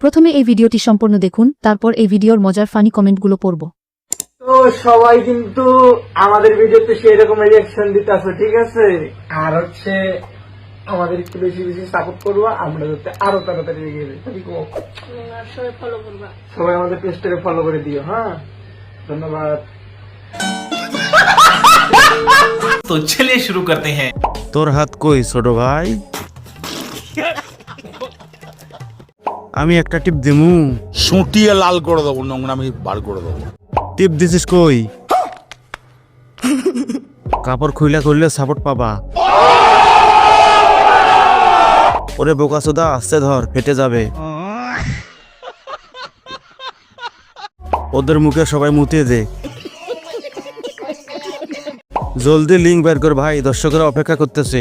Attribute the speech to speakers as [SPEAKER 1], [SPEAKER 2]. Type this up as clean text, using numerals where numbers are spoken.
[SPEAKER 1] প্রথমে এই ভিডিওটি সম্পূর্ণ দেখুন, তারপর এই ভিডিওর মজার ফানি কমেন্টগুলো পড়ব।
[SPEAKER 2] তো সবাই কিন্তু আমাদের ভিডিওতে সেই রকম রিয়াকশন দিতে আসো, ঠিক আছে? আর হচ্ছে আমাদের একটু বেশি বেশি সাপোর্ট করবো, আমরা যাতে আরো তাড়াতাড়ি এগিয়ে যাই। সবাই আমাদের পেজটাকে ফলো করে দিও। হ্যাঁ, ধন্যবাদ।
[SPEAKER 3] तो चलिए शुरू करते हैं।
[SPEAKER 4] তোর হাত কই ছোট ভাই? আমি একটা টিপ দিমু।
[SPEAKER 5] সুটিয়ে লাল করে দেবো, নোংরামি বার করে দেবো।
[SPEAKER 4] টিপ দিছিস কই? কাপড় খুইলা খুললে সাপোর্ট পাবা। ওরে বোকা সোদা, আস্তে ধর, ফেটে যাবে। ওদের মুখে সবাই মুতিয়ে দে। জলদি লিঙ্ক বের কর ভাই, দর্শকরা অপেক্ষা করতেছে।